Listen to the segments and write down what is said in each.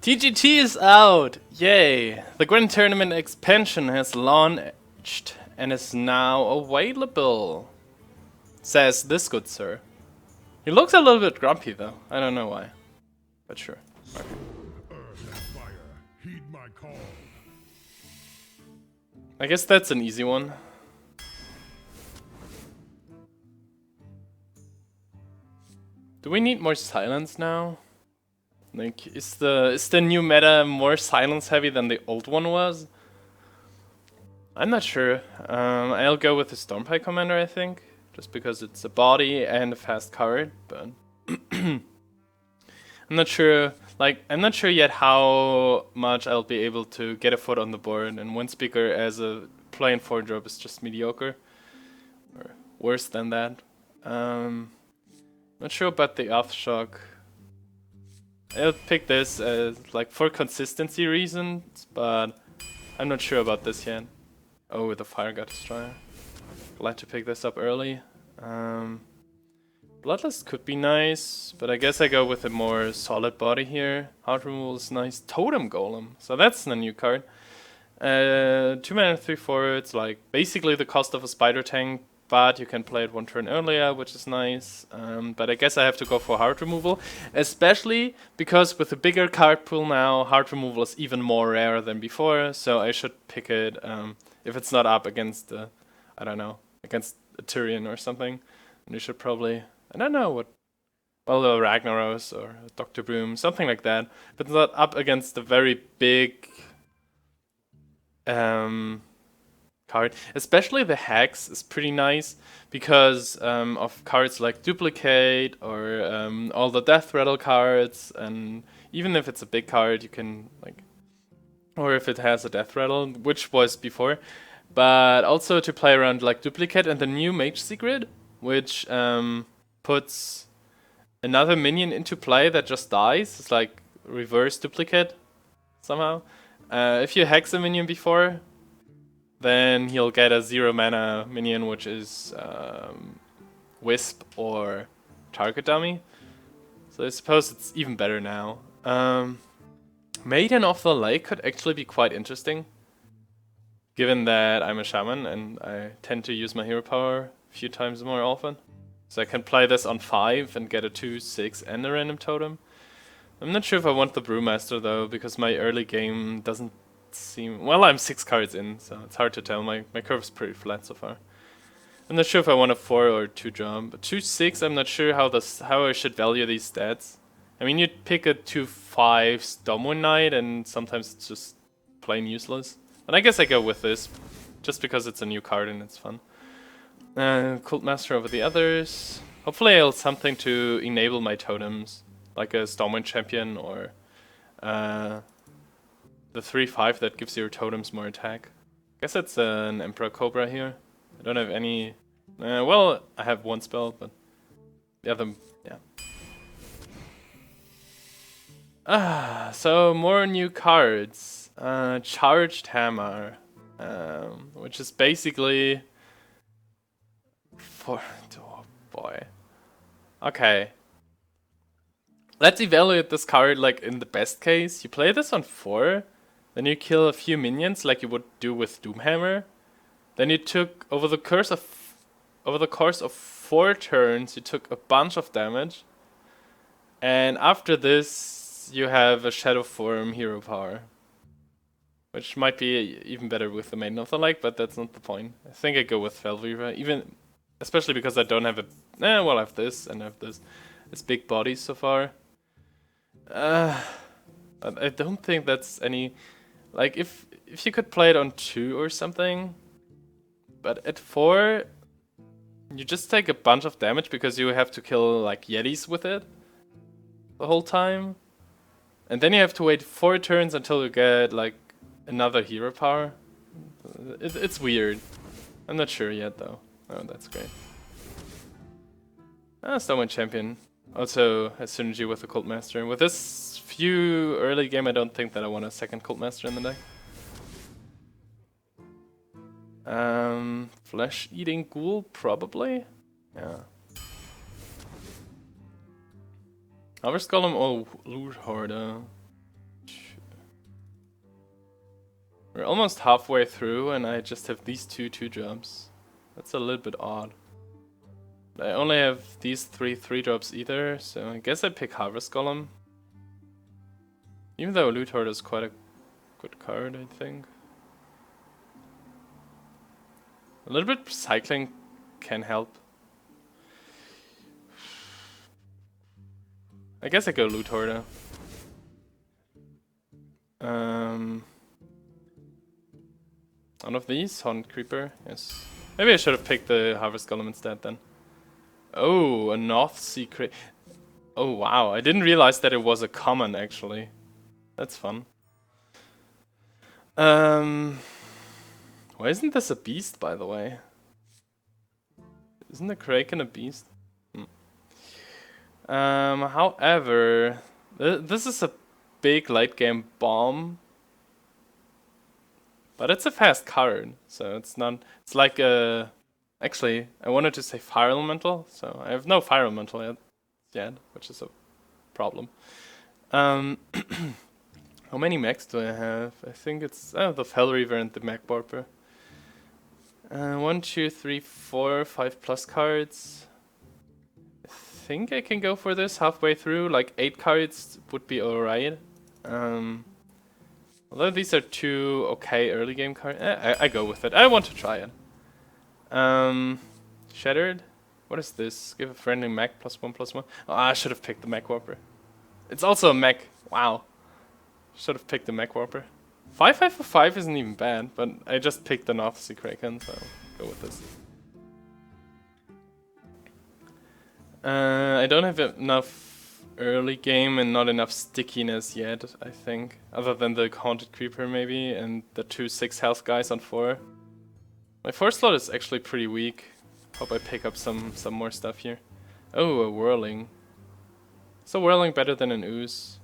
TGT is out! Yay! The Grand Tournament expansion has launched and is now available. Says this good sir. He looks a little bit grumpy though. I don't know why. But sure. Okay. Earth and fire, heed my call. I guess that's an easy one. Do we need more silence now? Like, is the new meta more silence heavy than the old one was? I'm not sure. I'll go with the Stormpike Commander, I think, just because it's a body and a fast card. But I'm not sure. Like, I'm not sure yet how much I'll be able to get a foot on the board. And Windspeaker as a play and 4-drop is just mediocre, or worse than that. Not sure about the Aftershock. I'll pick this as like for consistency reasons, but I'm not sure about this yet. Oh, with the Fireguard Destroyer. Glad to pick this up early. Bloodlust could be nice, but I guess I go with a more solid body here. Heart removal is nice. Totem Golem, so that's the new card. 2 mana 3/4. It's like basically the cost of a spider tank, but you can play it one turn earlier, which is nice. But I guess I have to go for heart removal, especially because with a bigger card pool now, heart removal is even more rare than before. So I should pick it if it's not up against I don't know, against a Tyrion or something. And you should probably, I don't know what, well, a Ragnaros or a Dr. Broom, something like that. But it's not up against a very big card. Especially the Hex is pretty nice because of cards like Duplicate or all the Death Rattle cards, and even if it's a big card you can like, or if it has a Death Rattle, which was before, but also to play around like Duplicate and the new Mage Secret, which puts another minion into play that just dies. It's like reverse Duplicate somehow. If you hex a minion before, then he'll get a 0 mana minion, which is Wisp or Target Dummy. So I suppose it's even better now. Maiden of the Lake could actually be quite interesting, given that I'm a Shaman and I tend to use my hero power a few times more often. So I can play this on 5 and get a 2/6 and a random totem. I'm not sure if I want the Brewmaster though, because my early game doesn't seem... Well, I'm 6 cards in, so it's hard to tell. My curve's pretty flat so far. I'm not sure if I want a 4 or 2 jump. But 2/6, I'm not sure how I should value these stats. I mean, you'd pick a 2/5 Stormwind Knight, and sometimes it's just plain useless. And I guess I go with this, just because it's a new card and it's fun. Cult Master over the others. Hopefully I'll have something to enable my totems, like a Stormwind Champion or the 3/5 that gives your totems more attack. I guess it's an Emperor Cobra here. I don't have any... well, I have one spell, but the other... yeah. So more new cards. Charged Hammer, which is basically... oh boy. Okay. Let's evaluate this card like in the best case. You play this on 4, then you kill a few minions like you would do with Doomhammer. Then you took over the course of 4 turns, you took a bunch of damage. And after this, you have a Shadow Form hero power, which might be even better with the Maiden of the Lake, but that's not the point. I think I go with Reaver, even especially because I don't have a... well, I have this and I have this. It's big bodies so far. I don't think that's any... Like, if you could play it on 2 or something, but at 4, you just take a bunch of damage because you have to kill, like, Yetis with it the whole time. And then you have to wait 4 turns until you get, like, another hero power. It's weird. I'm not sure yet, though. Oh, that's great. Stormwind Champion. Also has synergy with the Cult Master. With this few early game, I don't think that I want a second Cult Master in the deck. Flesh-eating Ghoul, probably? Yeah. Harvest Golem or Loot Hoarder? We're almost halfway through and I just have these 2/2-drops. That's a little bit odd. But I only have these 3/3-drops either, so I guess I pick Harvest Golem. Even though Loot Hoarder is quite a good card, I think. A little bit cycling can help. I guess I go Loot Hoarder. One of these, Horned Creeper, yes. Maybe I should have picked the Harvest Golem instead then. Oh, a North Sea Kraken. Oh wow, I didn't realize that it was a common actually. That's fun. Why isn't this a beast, by the way? Isn't the Kraken a beast? However, this is a big late game bomb. But it's a fast card, so it's not. It's like a. Actually, I wanted to say Fire Elemental, so I have no Fire Elemental yet, which is a problem. How many mechs do I have? I think it's the Fell Reaver and the Mechwarper. 1, 2, 3, 4, 5 plus cards. I think I can go for this halfway through. Like 8 cards would be alright. Although these are 2 okay early game cards, I go with it. I want to try it. Shattered? What is this? Give a friendly mech +1/+1. Oh, I should have picked the Mechwarper. It's also a mech. Wow. Should have picked the Mechwarper. 5/5 for 5 isn't even bad, but I just picked the North Sea Kraken, so go with this. I don't have enough early game and not enough stickiness yet, I think. Other than the Haunted Creeper maybe, and the 2 6 health guys on 4. My 4 slot is actually pretty weak. Hope I pick up some more stuff here. Oh, a Whirling. Is a Whirling better than an Ooze?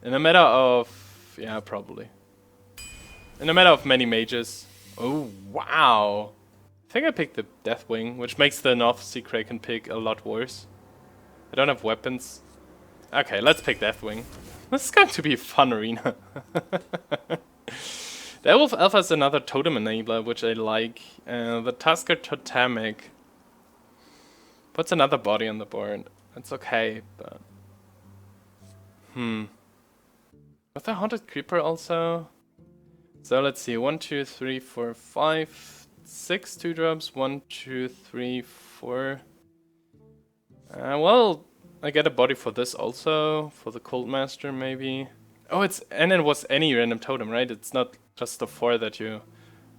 In a meta of... yeah, probably. In a meta of many mages. Oh, wow! I think I picked the Deathwing, which makes the North Sea Kraken pick a lot worse. I don't have weapons. Okay, let's pick Deathwing. This is going to be a fun arena. The Werewolf Alpha is another totem enabler, which I like. The Tuskarr Totemic puts another body on the board. It's okay, but... With the Haunted Creeper also? So let's see, 1, 2, 3, 4, 5, 6 2-drops, 1, 2, 3, 4. Well, I get a body for this also, for the Cold Master maybe. Oh, and it was any random totem, right? It's not just the 4 that you...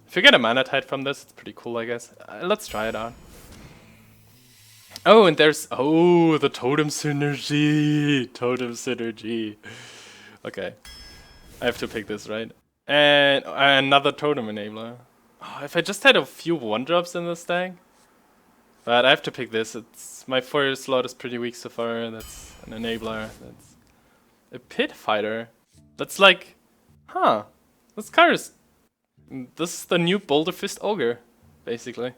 If you get a mana tide from this, it's pretty cool, I guess. Let's try it out. Oh, and there's... oh, the Totem Synergy! Totem Synergy. Okay. I have to pick this, right? And another Totem Enabler. Oh, if I just had a few 1-drops in this deck... But I have to pick this. It's my 4 slot is pretty weak so far. That's an enabler. That's a Pit Fighter. That's like, huh? This card is. This is the new Boulder Fist Ogre, basically.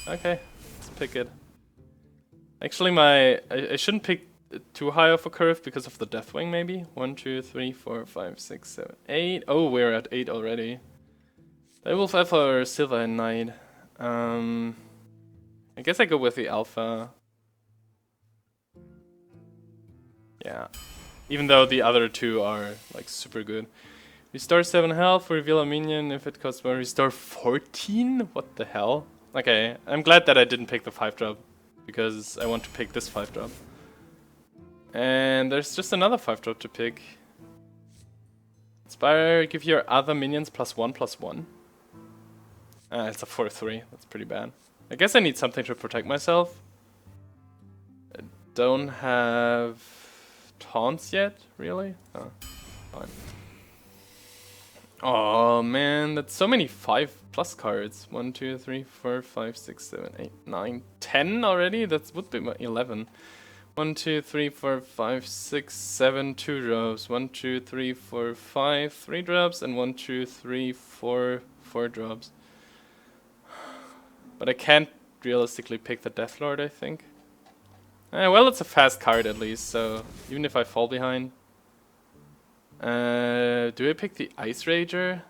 Okay, let's pick it. Actually, I shouldn't pick too high of a curve because of the Deathwing. Maybe 1, 2, 3, 4, 5, 6, 7, 8. Oh, we're at 8 already. Werewolf Alpha or Silver and Knight. I guess I go with the Alpha. Yeah. Even though the other 2 are like super good. Restore 7 health, reveal a minion if it costs more. Restore 14? What the hell? Okay, I'm glad that I didn't pick the 5-drop. Because I want to pick this 5-drop. And there's just another 5-drop to pick. Inspire, give your other minions +1/+1. It's a 4/3, that's pretty bad. I guess I need something to protect myself. I don't have taunts yet, really? Oh, fine. Oh man, that's so many 5+ cards. 1, 2, 3, 4, 5, 6, 7, 8, 9, 10 already? That would be 11. 1, 2, 3, 4, 5, 6, 7 2-drops. 1, 2, 3, 4, 5 3-drops, and 1, 2, 3, 4 4-drops. But I can't realistically pick the Deathlord, I think. Well, it's a fast card at least, so even if I fall behind. Do I pick the Ice Rager?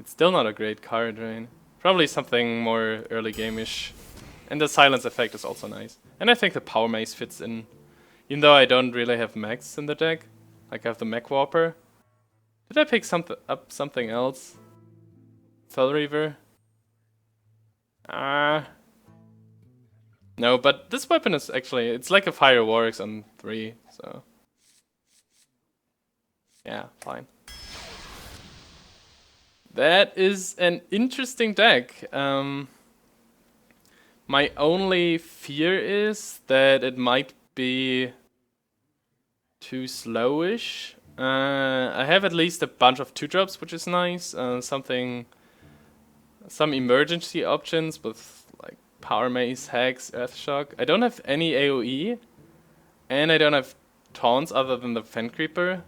It's still not a great card, right? Probably something more early game-ish. And the silence effect is also nice. And I think the Powermace fits in. Even though I don't really have mechs in the deck. Like I have the Mechwarper. Did I pick up something else? Reaver? No, but this weapon is actually, it's like a Fireworks on 3, so. Yeah, fine. That is an interesting deck. My only fear is that it might be too slowish. I have at least a bunch of 2-drops, which is nice. Some emergency options with like Powermace, Hex, Earthshock. I don't have any AoE, and I don't have taunts other than the Fen Creeper.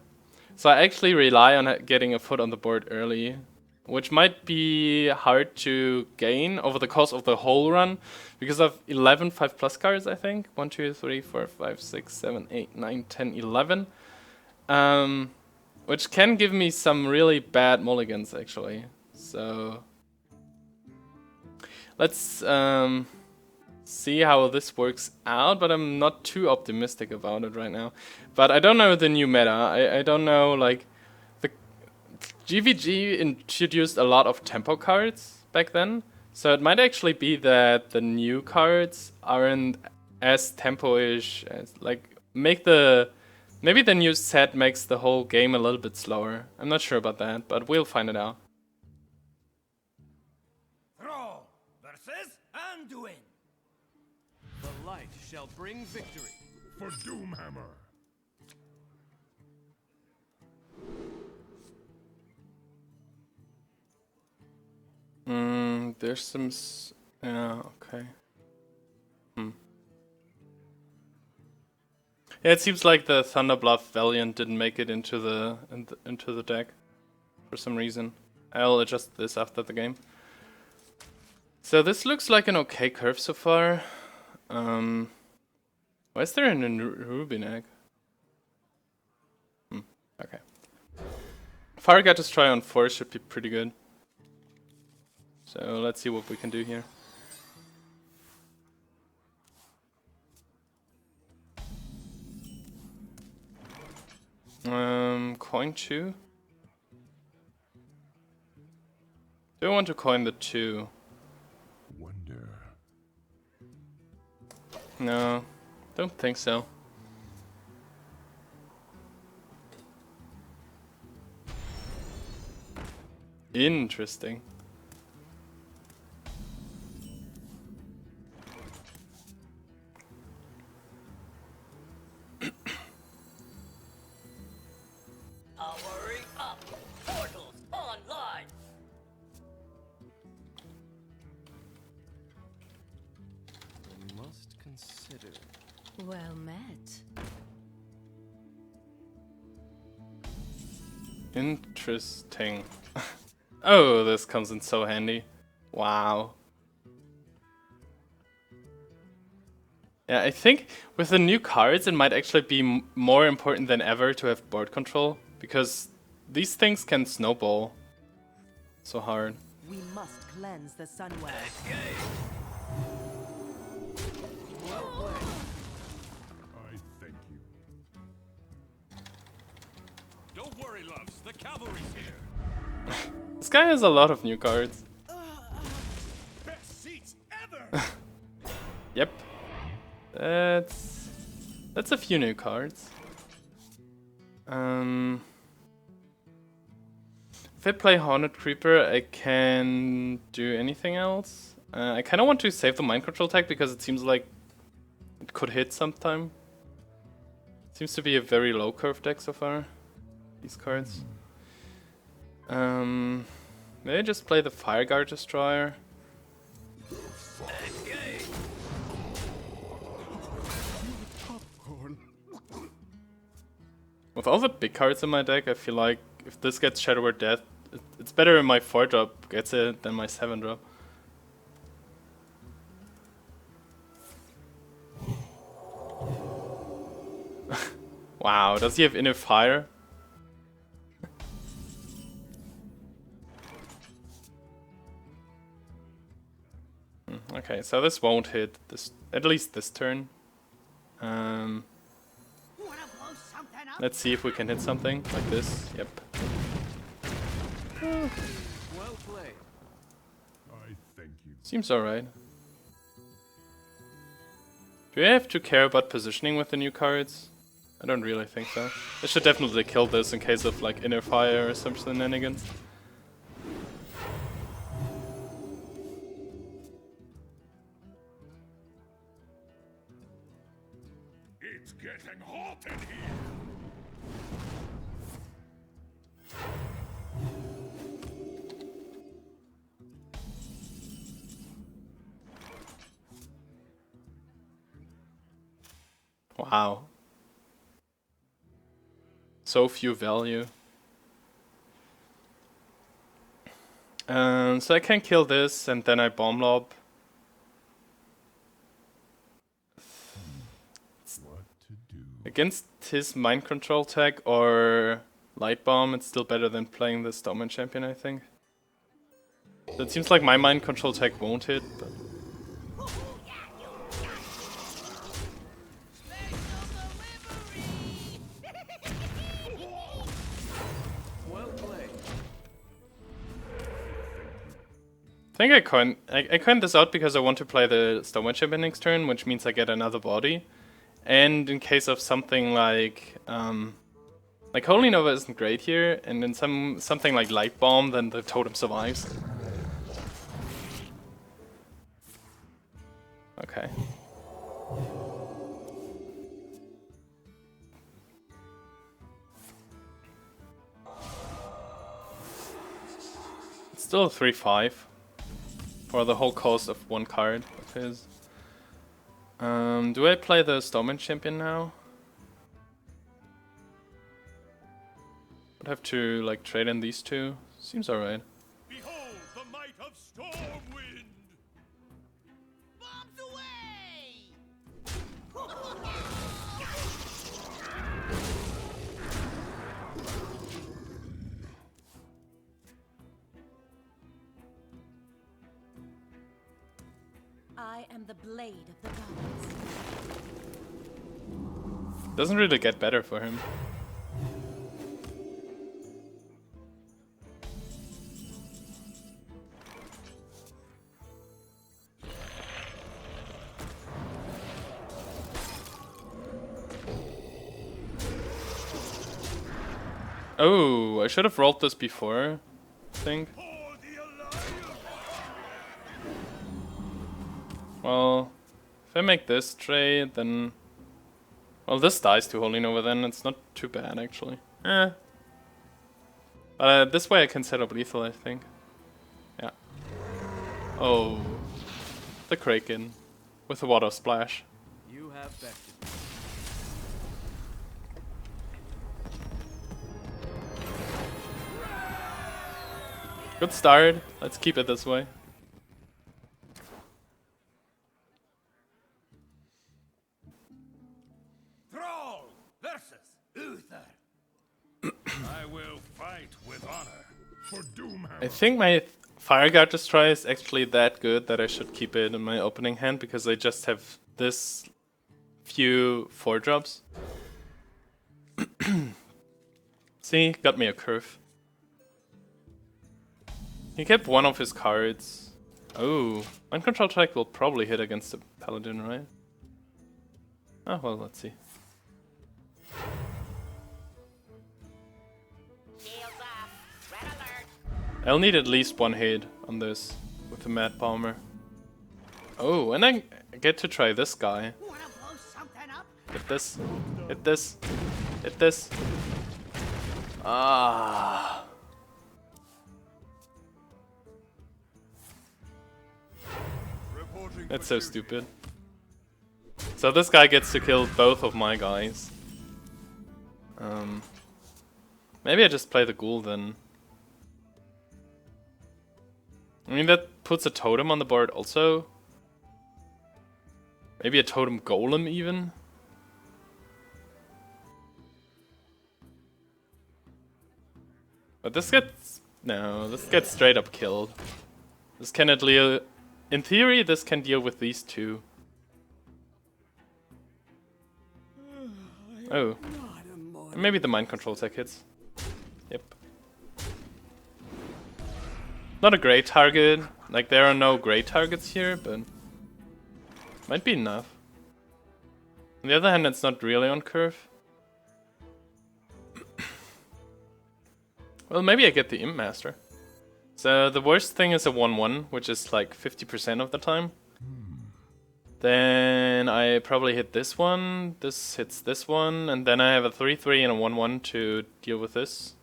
So I actually rely on getting a foot on the board early, which might be hard to gain over the course of the whole run, because of 11 5+ cards, I think. 1, 2, 3, 4, 5, 6, 7, 8, 9, 10, 11. Which can give me some really bad mulligans, actually. So let's see how this works out, but I'm not too optimistic about it right now. But I don't know the new meta. I don't know, like, the GVG introduced a lot of tempo cards back then, so it might actually be that the new cards aren't as tempo-ish as, like, maybe the new set makes the whole game a little bit slower. I'm not sure about that, but we'll find it out. Throw versus Anduin. The light shall bring victory. For Doomhammer. There's some. Yeah, okay. Yeah, it seems like the Thunder Bluff Valiant didn't make it into the deck for some reason. I'll adjust this after the game. So this looks like an okay curve so far. Why is there an Rubin egg? Okay. Fireguard Destroy on 4 should be pretty good. So let's see what we can do here. Coin 2. Do I want to coin the 2? Wonder. No, don't think so. Interesting. Powering up. Portals online. Must consider. Well met. Interesting. Oh, this comes in so handy. Wow. Yeah, I think with the new cards, it might actually be more important than ever to have board control, because these things can snowball so hard. We must cleanse the Sunwell. I thank you. Don't worry, loves. The cavalry's here. This guy has a lot of new cards. Best seats ever! Yep. That's a few new cards. If I play Haunted Creeper, I can do anything else. I kind of want to save the mind control tag because it seems like it could hit sometime. Seems to be a very low curve deck so far. These cards. Maybe just play the Fireguard Destroyer. With all the big cards in my deck, I feel like if this gets Shadow Word Death, it's better if my 4-drop gets it than my 7-drop. Wow, does he have Inner Fire? Okay, so this won't hit this, at least this turn. Let's see if we can hit something like this. Yep. Well played. I thank you. Seems alright. Do we have to care about positioning with the new cards? I don't really think so. I should definitely kill this in case of like inner fire or some shenanigans. It's getting hot in here. Wow. So few value. So I can kill this and then I bomb lob. What to do? Against his mind control tag or light bomb, it's still better than playing the Stormwind champion, I think. So it seems like my mind control tag won't hit, but Well played. I think I coined this out because I want to play the Stormwind champion next turn, which means I get another body. And in case of something like Holy Nova isn't great here, and in something like Light Bomb, then the totem survives. Okay. It's still a 3/5 for the whole cost of one card of his. Do I play the Stormwind champion now? I'd have to like trade in these two. Seems alright. Behold the might of Stormwind! Bombs away! I am the blade of the gods. Doesn't really get better for him. Oh, I should have rolled this before, I think. For the Alliance! Well, if I make this trade, then... Well, this dies to Holy Nova then, it's not too bad actually. This way I can set up lethal, I think. Yeah. Oh. The Kraken. With the water splash. You have bested. Good start. Let's keep it this way. Thrall versus Uther. I will fight with honor. For Doomhammer. I think my Fireguard Destroyer is actually that good that I should keep it in my opening hand because I just have this few 4-drops. See, got me a curve. He kept one of his cards. Oh, Mind Control Track will probably hit against the Paladin, right? Oh, well, let's see. Shields up. Red alert. I'll need at least one hit on this with the Mad Bomber. Oh, and I get to try this guy. Wanna blow something up? Hit this. Hit this. Hit this. Ah. Reporting That's for so duty. stupid. So this guy gets to kill both of my guys. Maybe I just play the Ghoul then. I mean, that puts a totem on the board also. Maybe a totem golem even. But this gets... No, this gets straight up killed. This can at in theory, this can deal with these two. Oh. Maybe the mind control tech hits. Yep. Not a great target. Like, there are no great targets here, but might be enough. On the other hand, it's not really on curve. Well, maybe I get the Imp Master. So the worst thing is a 1-1, which is like 50% of the time. Then I probably hit this one, this hits this one, and then I have a 3-3 and a 1-1 to deal with this.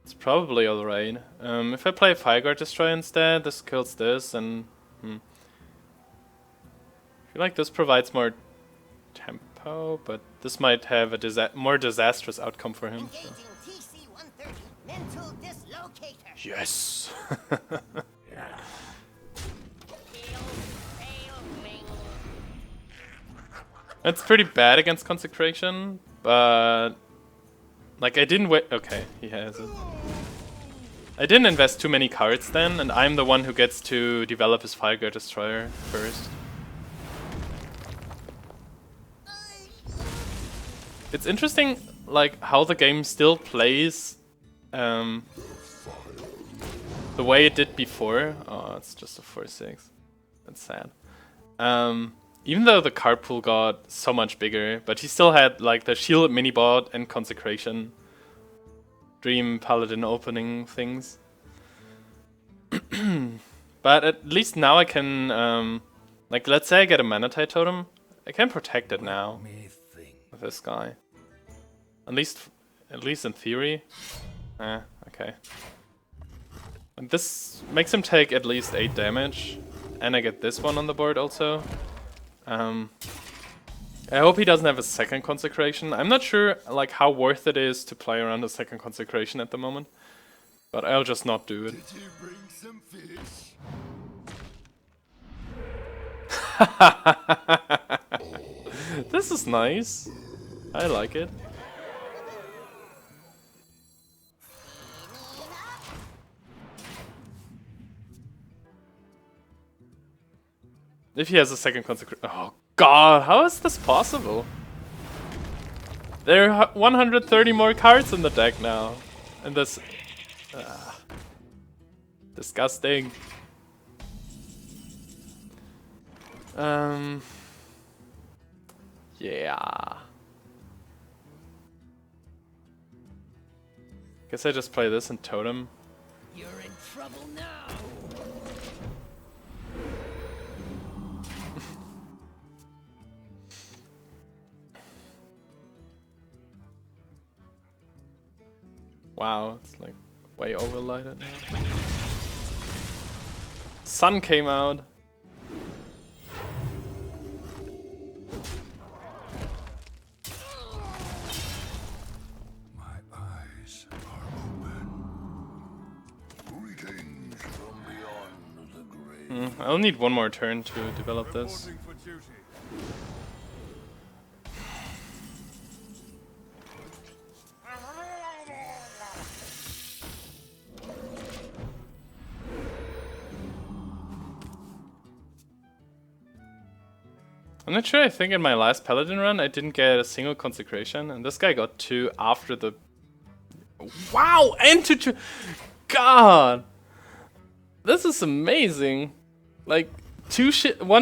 It's probably alright. If I play Fireguard Destroyer instead, this kills this, and I feel like this provides more tempo, but this might have a more disastrous outcome for him. So. TC-130 mental dislocator. Yes! It's pretty bad against Consecration, but like I didn't wait. Okay, he has it. I didn't invest too many cards then, and I'm the one who gets to develop his Fireguard Destroyer first. It's interesting, like how the game still plays the way it did before. Oh, it's just a 4-6. That's sad. Even though the card pool got so much bigger, but he still had like the Shield mini-bot and Consecration, Dream Paladin opening things. But at least now I can, like let's say I get a Manatite Totem, I can protect it now with this guy. At least in theory. Okay. And this makes him take at least 8 damage, and I get this one on the board also. I hope he doesn't have a second Consecration. I'm not sure like how worth it is to play around a second Consecration at the moment, but I'll just not do it. Did you bring some fish? This is nice. I like it. If he has a second Consecration. Oh god, how is this possible? There are 130 more cards in the deck now. And this. Disgusting. Yeah. Guess I just play this and Totem. You're in trouble now. Wow, it's like way overlighted now. Sun came out. My eyes are open. Greetings from beyond the grave. I'll need one more turn to develop this. Reporting for duty. I'm not sure, I think in my last Paladin run I didn't get a single Consecration, and this guy got 2 after the... Wow! And 2... God! This is amazing! Like, 1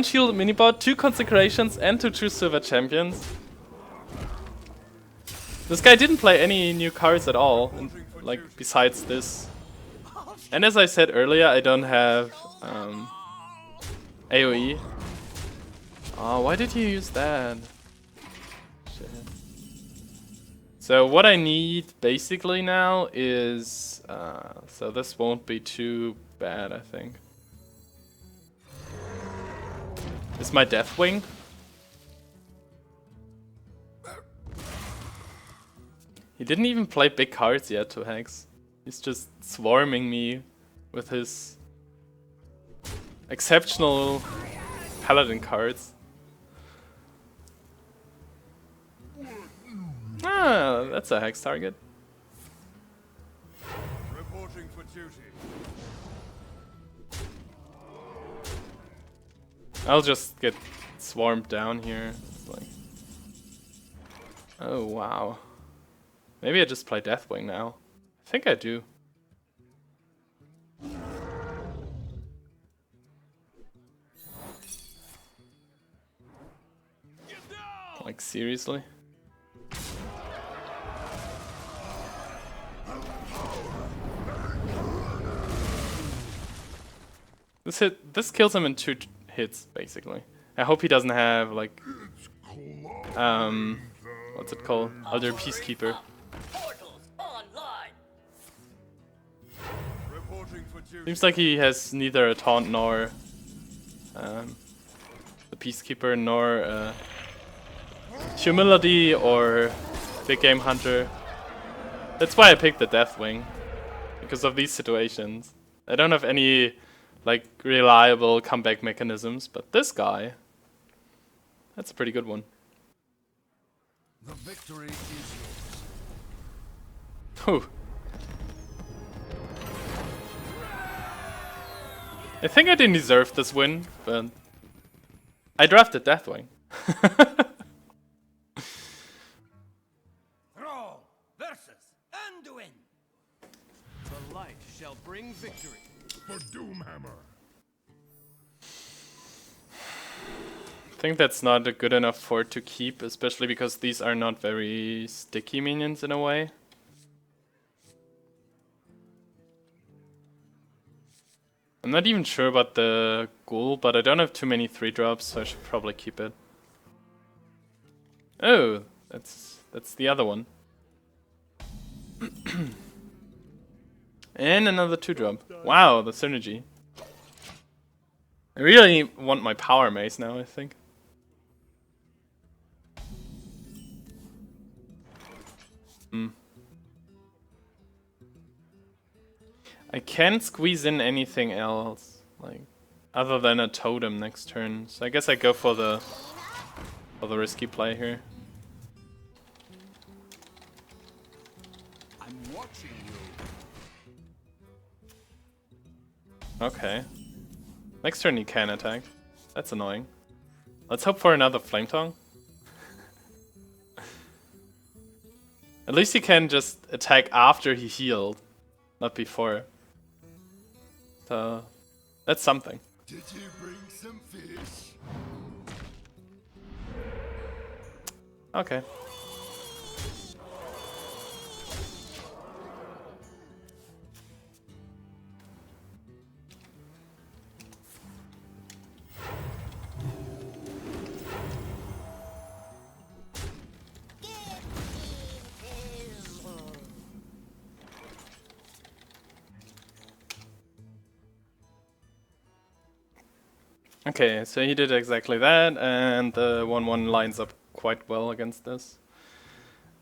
Shield Minibot, 2 Consecrations, and 2 True Silver Champions. This guy didn't play any new cards at all, and, like, besides this. And as I said earlier, I don't have AoE. Oh, why did you use that? Shit. So what I need basically now is... so this won't be too bad, I think. Is my Deathwing? He didn't even play big cards yet to Hex. He's just swarming me with his exceptional Paladin cards. Ah, that's a Hex target. Reporting for duty. I'll just get swarmed down here. It's like, oh wow. Maybe I just play Deathwing now. I think I do. Like seriously? This kills him in 2 hits basically. I hope he doesn't have like what's it called? Other Peacekeeper. Seems like he has neither a taunt nor the Peacekeeper nor Humility or Big Game Hunter. That's why I picked the Deathwing, because of these situations. I don't have any like reliable comeback mechanisms, but this guy, that's a pretty good one. The victory is yours. Whew. I think I didn't deserve this win, but I drafted Deathwing. Thrall versus Anduin. The light shall bring victory. For Doomhammer. I think that's not a good enough fort to keep, especially because these are not very sticky minions in a way. I'm not even sure about the Ghoul, but I don't have too many 3-drops, so I should probably keep it. Oh, that's the other one. And another 2-drop. Wow, the synergy. I really want my Powermace now, I think. I can't squeeze in anything else, like, other than a totem next turn. So I guess I go for the risky play here. I'm watching you. Okay. Next turn he can attack. That's annoying. Let's hope for another Flame Tongue. At least he can just attack after he healed, not before. So that's something. Did you bring some fish? Okay. Okay, so he did exactly that, and the 1-1 lines up quite well against this.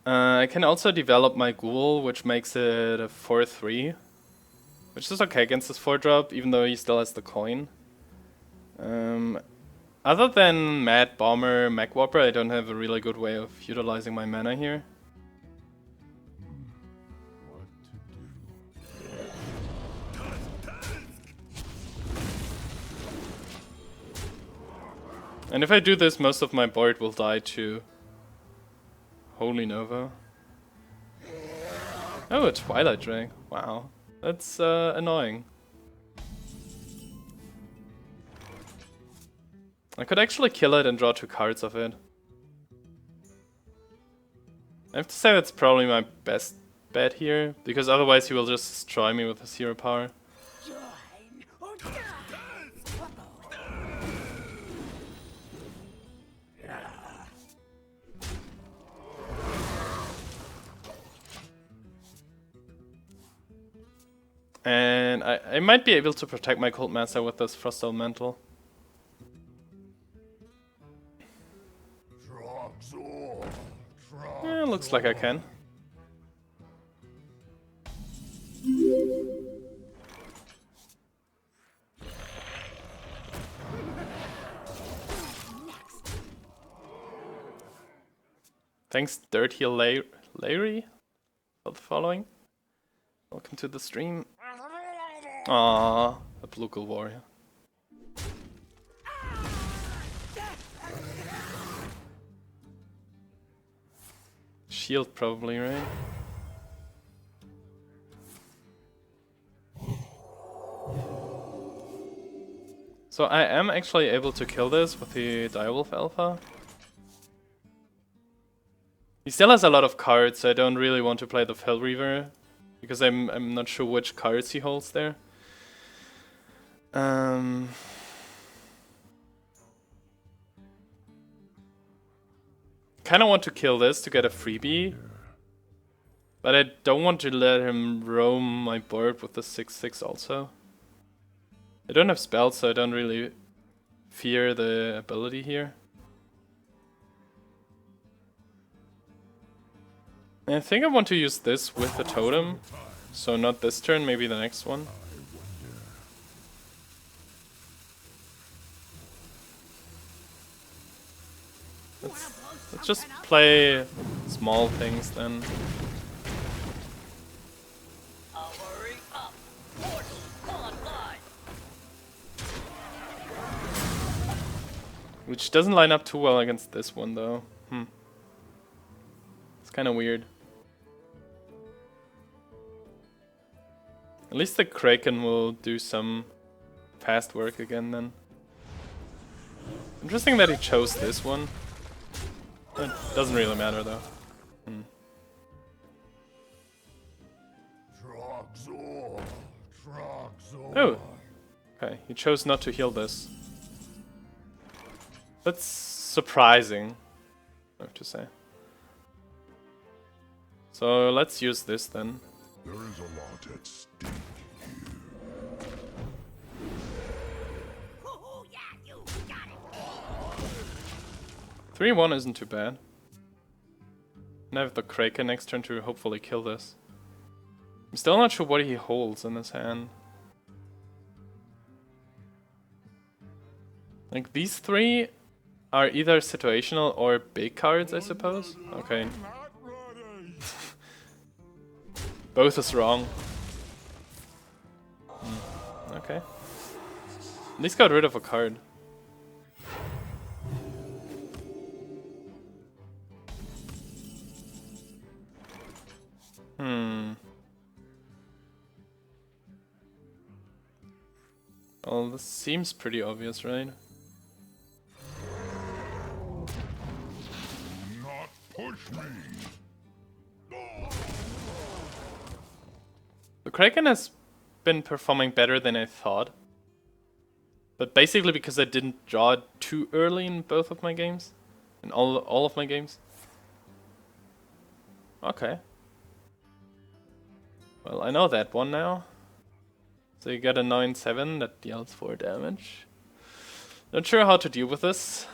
I can also develop my Ghoul, which makes it a 4-3, which is okay against this 4-drop, even though he still has the coin. Other than Mad Bomber, Mechwarper, I don't have a really good way of utilizing my mana here. And if I do this, most of my board will die to Holy Nova. Oh, a Twilight Drake. Wow. That's annoying. I could actually kill it and draw 2 cards of it. I have to say that's probably my best bet here, because otherwise he will just destroy me with his hero power. And I might be able to protect my Cult Master with this Frost Elemental. Yeah, looks like I can. Thanks, Dirty Larry, for the following. Welcome to the stream. Aww, a blue Ghoul warrior. shield probably, right? So I am actually able to kill this with the Direwolf Alpha. He still has a lot of cards, so I don't really want to play the Fell Reaver, because I'm not sure which cards he holds there. Kinda want to kill this to get a freebie, but I don't want to let him roam my board with the 6/6 also. I don't have spells, so I don't really fear the ability here. I think I want to use this with the totem, so not this turn, maybe the next one. Let's just play small things then. Which doesn't line up too well against this one though. It's kind of weird. At least the Kraken will do some fast work again then. Interesting that he chose this one. It doesn't really matter though. Oh! Okay, he chose not to heal this. That's surprising, I have to say. So let's use this then. There is a lot at stake here. 3-1 isn't too bad. And I have the Kraken next turn to hopefully kill this. I'm still not sure what he holds in his hand. Like these three are either situational or big cards, I suppose. Okay. Both is wrong. Okay. At least got rid of a card. Well, this seems pretty obvious, right? Not push me. The Kraken has been performing better than I thought. But basically because I didn't draw it too early in both of my games. In all of my games. Okay. Well, I know that one now. So you get a 9/7 that deals 4 damage. Not sure how to deal with this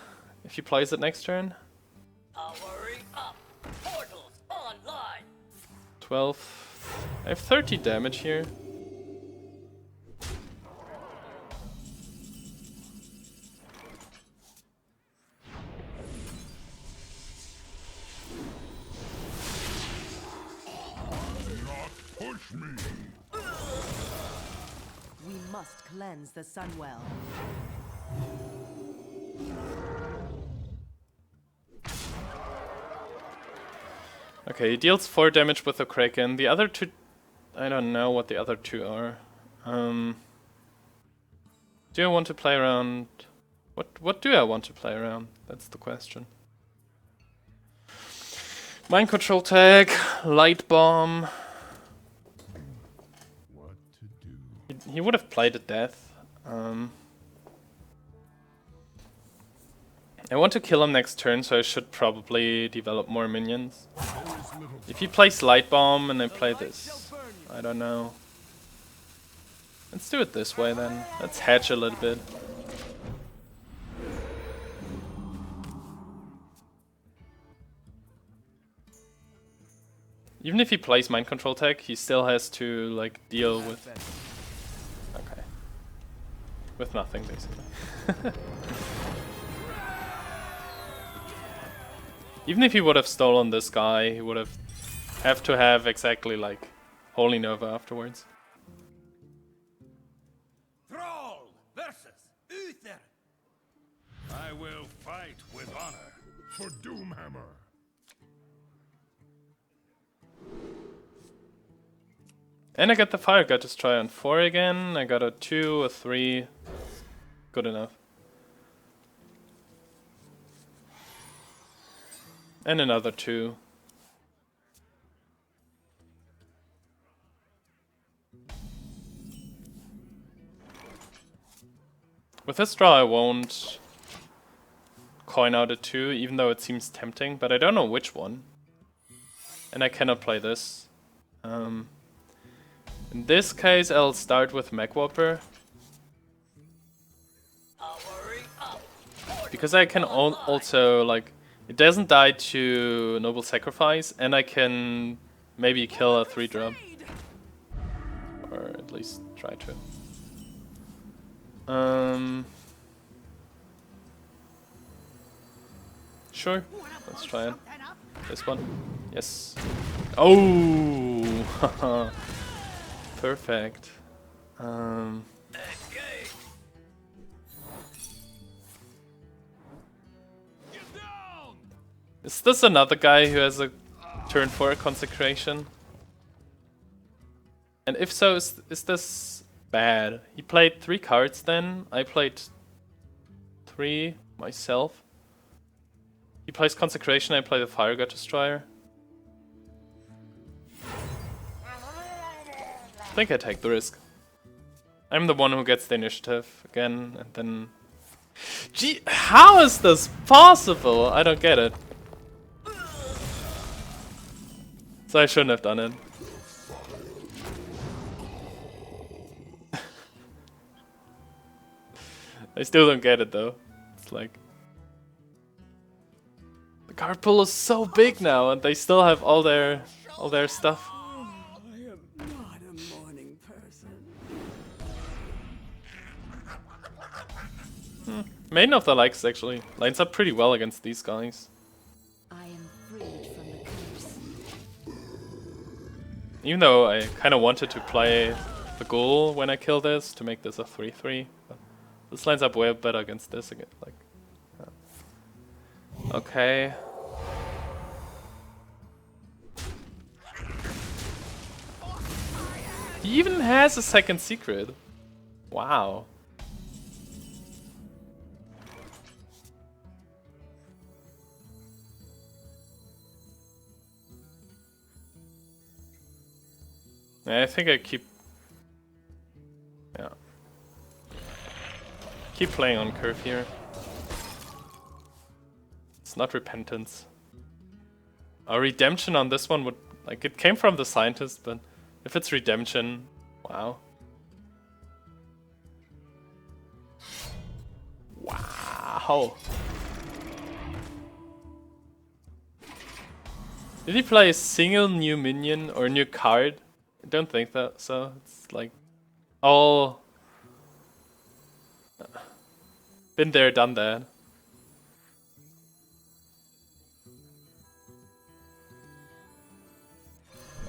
if he plays it next turn. Powering up. Portals online. 12. I have 30 damage here. Not push me. We must cleanse the Sunwell. Okay, he deals 4 damage with the Kraken. The other two, I don't know what the other two are. Do I want to play around? What do I want to play around? That's the question. Mind control tag, light bomb. What to do? He would have played a death. I want to kill him next turn, so I should probably develop more minions. If he plays light bomb and I play this, I don't know. Let's do it this way then. Let's hedge a little bit. Even if he plays mind control tech, he still has to like deal with. Okay. With nothing basically. Even if he would have stolen this guy, he would have to have exactly like Holy Nova afterwards. Thrall versus Uther. I will fight with honor for Doomhammer. And I got the Fireguard to try on 4 again. I got a 2, a 3. Good enough. And another 2. With this draw I won't coin out a 2, even though it seems tempting, but I don't know which one. And I cannot play this. In this case I'll start with Mechwarper. Because I can also, like, it doesn't die to Noble Sacrifice, and I can maybe kill a 3-drop. Or at least try to. Sure, let's try it. This one. Yes. Oh! Perfect. Is this another guy who has a turn 4 consecration? And if so, is this bad? He played 3 cards then, I played 3 myself. He plays Consecration, I play the Fireguard Destroyer. I think I take the risk. I'm the one who gets the initiative again, and then... Gee, how is this possible? I don't get it. So I shouldn't have done it. I still don't get it though. It's like... The card pool is so big now and they still have all their stuff. I am not a morning person. Maiden of the Likes actually lines up pretty well against these guys. I am freed from the curse. Even though I kind of wanted to play the Ghoul when I kill this to make this a 3-3. But this lines up way better against this again. Like, okay. He even has a second secret. Wow. I think I keep playing on curve here. It's not Repentance. Our Redemption on this one would, like, it came from the Scientist, but if it's Redemption, wow. Wow. Did he play a single new minion or new card? I don't think that, so it's like all been there, done that.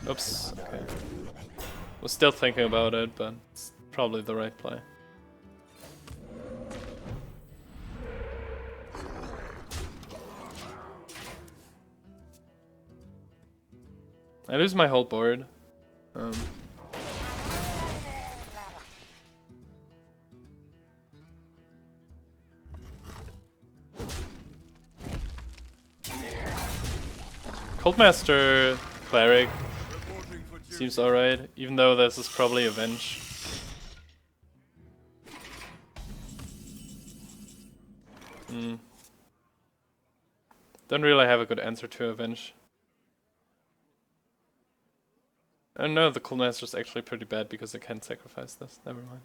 Oops, okay. Was still thinking about it, but it's probably the right play. I lose my whole board. Cultmaster Cleric seems alright, even though this is probably Avenge. Don't really have a good answer to Avenge. Oh no, the Cultmaster is actually pretty bad because I can't sacrifice this. Never mind.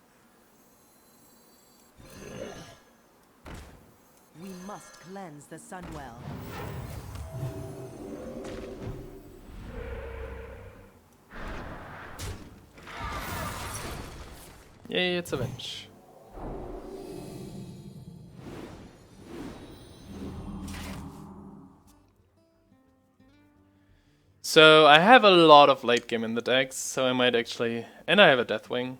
We must cleanse the Sunwell. Yay, it's Avenge. So I have a lot of late game in the decks, so I might actually... And I have a Deathwing.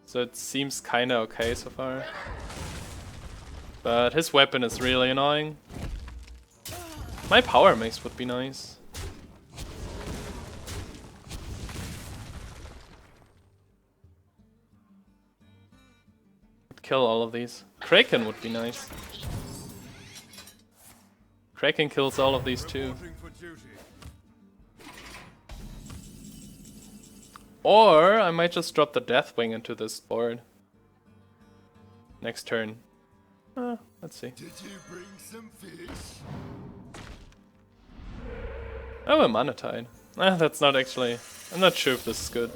So it seems kinda okay so far. But his weapon is really annoying. My Powermace would be nice. kill all of these. Kraken would be nice. Kraken kills all of these too. Reporting for duty. Or I might just drop the Deathwing into this board. Next turn. Let's see. Did you bring some fish? Oh, a Monetide. That's not actually... I'm not sure if this is good.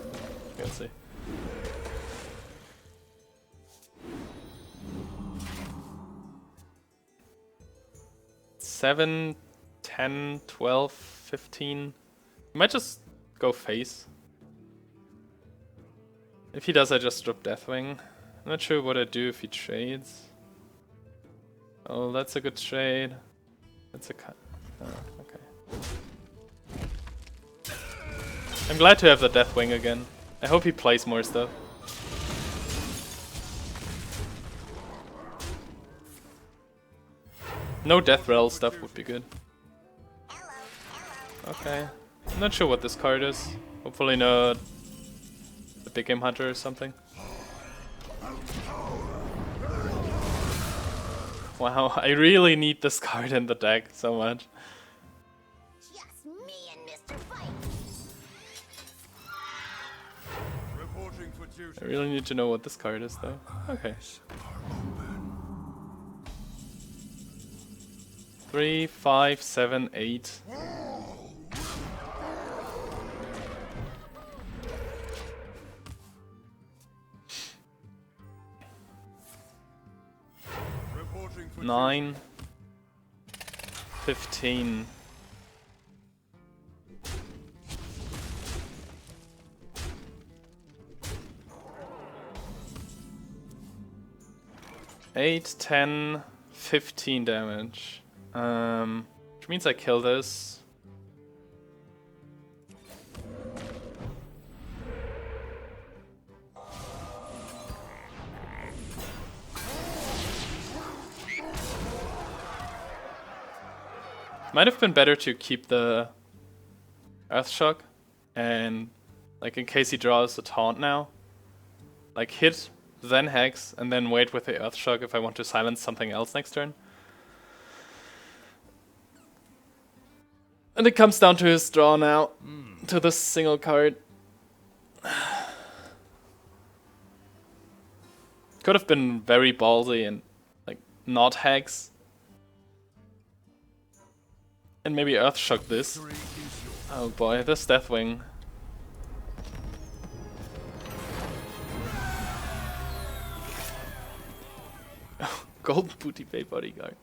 Let's see. Seven, 10, 12, 15. Might just go face. If he does, I just drop Deathwing. I'm not sure what I do if he trades. Oh, that's a good trade. That's a cut. Oh, okay. I'm glad to have the Deathwing again. I hope he plays more stuff. No Death Rattle stuff would be good. Okay. I'm not sure what this card is. Hopefully not the Big Game Hunter or something. Wow, I really need this card in the deck so much. Just me and Mr. Fight. Reporting for duty. I really need to know what this card is though. Okay. 3, 5, 7, 8. Reporting for 9, 15. Eight, 10, 15 damage. Which means I kill this. Might have been better to keep the Earthshock and, like, in case he draws a taunt now, like hit, then Hex, and then wait with the Earthshock if I want to silence something else next turn. And it comes down to his draw now, to this single card. Could have been very ballsy and, like, not Hex. And maybe Earthshock this. Oh boy, this Deathwing. Golden Booty Bay Bodyguard.